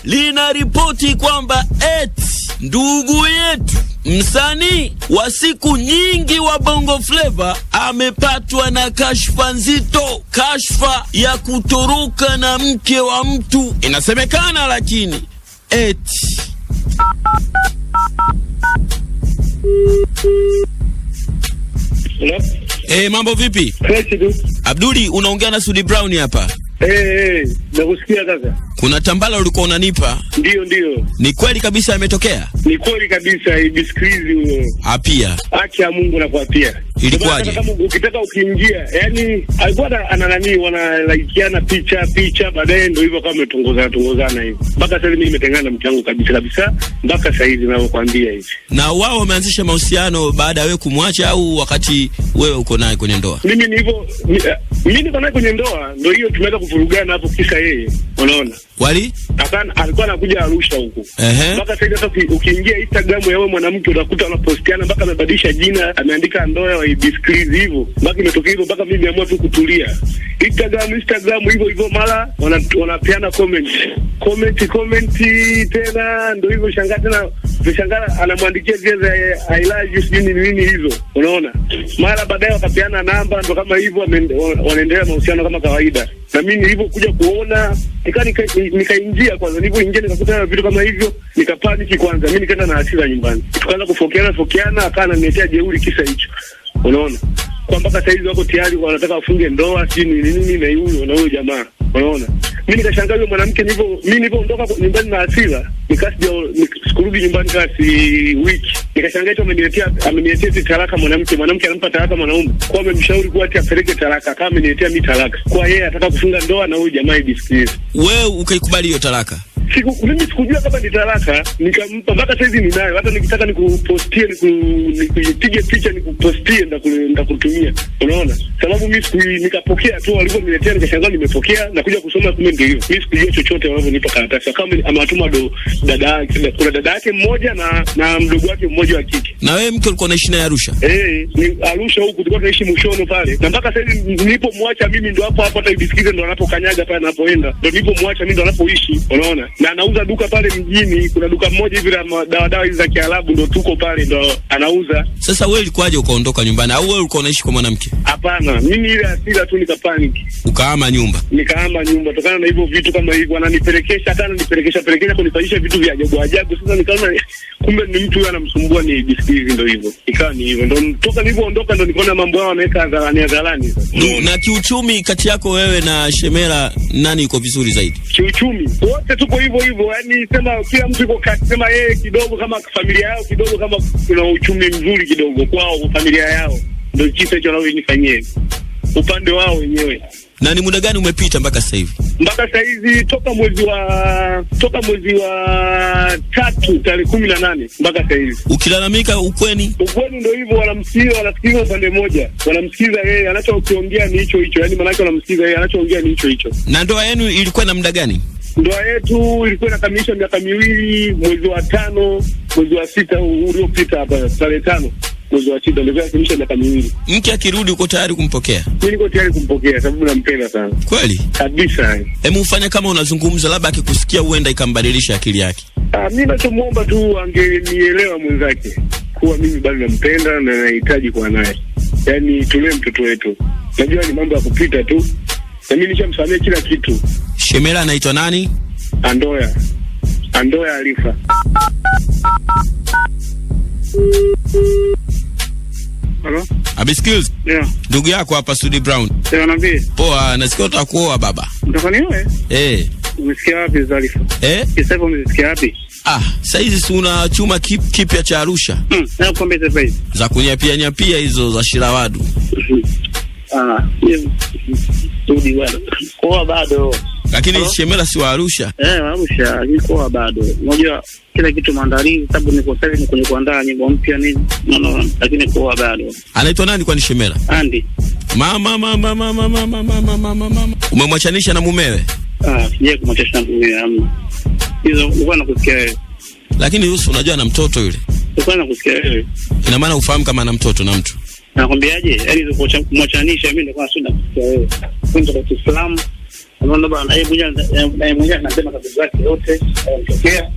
linaripoti kwamba ndugu yetu msanii wa siku nyingi wa Bongo Flava amepatwa na kashfa nzito, kashfa ya kutoroka na mke wa mtu. Inasemekana lakini mambo vipi? Abduli, unaongea na Sudi Brown hapa. Nakusikia kaka. Kuna tambala ulikuwa unanipa? Ndio. Ni kweli kabisa yametokea? Ni kweli kabisa, ibiskrizi huyo. Apia. Acha Mungu na kuapia. Ilikuwaje? Kama ukitaka ukiingia, yani alikuwa ananani wanalaikiana picha baadaye ndio hivyo kama tongozana hivi. Mpaka sasa mimi nimetengana na mke wangu kabisa mpaka sasa hivi ninavyokuambia hivi. Na wao wameanzisha mahusiano baada ya wewe kumwacha au wakati wewe uko naye kwenye ndoa? Mimi ni hivyo, mimi niko naye kwenye ndoa, ndio hiyo tumeweza kuvurugana hapo kisa yeye. Unaona? Wali? Hapana, alikuwa anakuja Arusha huko. Mpaka sasa hata ukiingia Instagram ya wewe mwanamke utakuta wanapostiana mpaka amebadilisha jina, ameandika ndoa wa ibiskrizi hivyo. Mpaka imetokea hivyo mpaka mimi niamua tu kutulia. Instagram hivyo mara wanapeana comment tena, ndio hivyo shangaa anamwandikia jeza I love you nini hizo. Unaona? Mara baadaye wakapeana namba, ndio kama hivyo wanaendelea mahusiano kama kawaida. Na mimi nilipokuja kuona nikaingia kwanza, nilipoingia nikakuta vitu kama hivyo, nikapaniki kwanza. Mimi nikaenda na hasira nyumbani, tukaanza kufokeana, akana niletea jeuri kisa hicho. Unaona? Kwa mpaka saizi wako tayari wanataka wafunge ndoa nini na huyo jamaa. Unaona? Mimi nikashangaa yule mwanamke mimi nilipoondoka nyumbani na hasira, sikurudi nyumbani kasi wiki. Nikashangaa eti ameniletea talaka mwanamke anampa talaka mwanaume. Kwa amemshauri kuwa ati apeleke talaka, kama ameniletea mimi talaka. Kwa yeye anataka kufunga ndoa na huyo jamaa ibisikilize. Wewe ukaikubali hiyo talaka? Mimi sikujua kama ni talaka, nikampa mpaka saizi ninayo. Hata nikitaka nikupostie nikupige picha nikupostie ndakutumia. Unaona? Sababu mimi nikapokea tu walivyoniletea, nikashangaa nimepokea na kuja kusoma comment hiyo. Mimi sikujua chochote walivyonipa karatasi. Kama amewatuma dada yake, kuna dada yake mmoja na mdogo wake mmoja wa kike. Na wewe mke ulikuwa unaishi naye Arusha? Ni Arusha huko, tulikuwa tunaishi Mushono pale. Na mpaka saizi nilipomwacha mimi ndo hapo hata ibisikize ndo anapokanyaga pale anapoenda. Ndo nilipomwacha mimi ndo anapoishi. Unaona? Na anauza duka pale mjini, kuna duka moja hivi la dawa hizi za Kiarabu, ndo tuko pale ndo anauza. Sasa wewe ilikuwaje ukaondoka nyumbani, au wewe ulikuwa unaishi kwa mwanamke? Hapana, mimi ile hasira tu nikapaniki. Ukahama nyumba? Nikahama nyumba tokana na hivyo vitu kama hivyo, ananipelekesha kunifanyisha vitu vya ajabu. Sasa nikaona kumbe ni mtu anamsumbua ni bisikizi, ndo hivyo. Ikawa ni hivyo. Ndo toka nilipoondoka ndo nikaona mambo yao wanaweka hadharani. Na kiuchumi kati yako wewe na Shemela nani yuko vizuri zaidi? Kiuchumi wote tuko hivyo, yani sema kila mtu yuko kati, sema yeye kidogo kama familia yao kidogo kama kuna uchumi mzuri kidogo kwao familia yao. Ndio kisa hicho wanaonifanyia upande wao wenyewe. Na ni muda gani umepita mpaka sasa hivi? Mpaka sasa hivi toka mwezi wa 3 tarehe 18 mpaka sasa hivi. Ukilalamika ukweni ndio hivyo, wanasikiza upande mmoja. Wanamsikiza yeye anachokiongea ni hicho, yani maana yake wanamsikiza yeye anachoongea ni hicho. Na ndoa yenu ilikuwa na muda gani? Ndoa yetu ilikuwa inakamilisha miaka 2 mwezi wa 5 mwezi wa 6 uliopita hapa tarehe 5 mwezi wa 6 ndio inakamilisha miaka 2. Mke akirudi uko tayari kumpokea? Mimi niko tayari kumpokea sababu nampenda sana. Kweli? Kabisa. Hebu ufanye kama unazungumza, labda akikusikia huenda ikambadilisha akili yake. Mimi nachomuomba tu angenielewa mwenzake kuwa mimi bado nampenda na nahitaji kuwa naye. Yaani tulee mtoto wetu. Najua ni mambo ya kupita tu. Na mimi nishamsamea kila kitu. Shemela anaitwa nani? Andoya Alifa. Hello? Abiskills? Yeah. Ndugu yako hapa Sudi Brown. Naambia. Poa, nasikia utakuoa baba. Unataka niwe? Umesikia wapi Zalifa? Kisa hapo umesikia wapi? Saizi si una chuma kipya cha Arusha? Na kwambia sasa hivi. Za kunyapia hizo za Shirawadu. Sudi bwana. Kwa bado. Lakini Shemela si wa Arusha? Arusha, niko bado. Unajua kila kitu maandalizi, sababu niko sasa ni kwenye kuandaa nyimbo mpya nini. No, lakini kwa bado. Anaitwa nani kwani Shemela? Andy. Mama. Umemwachanisha na mumewe? Sije kumwachanisha na mumewe hamna. Hizo ulikuwa nakusikia wewe. Lakini Yusu unajua ana mtoto yule. Ulikuwa nakusikia wewe. Ina maana ufahamu kama ana mtoto na mtu. Nakwambiaje? Yaani hizo kumwachanisha mimi ndio kwa shida kusikia wewe. Kwenda kwa Kiislamu Unaona bwana, yeye mwenyewe anasema tatizo lake yote yanatokea.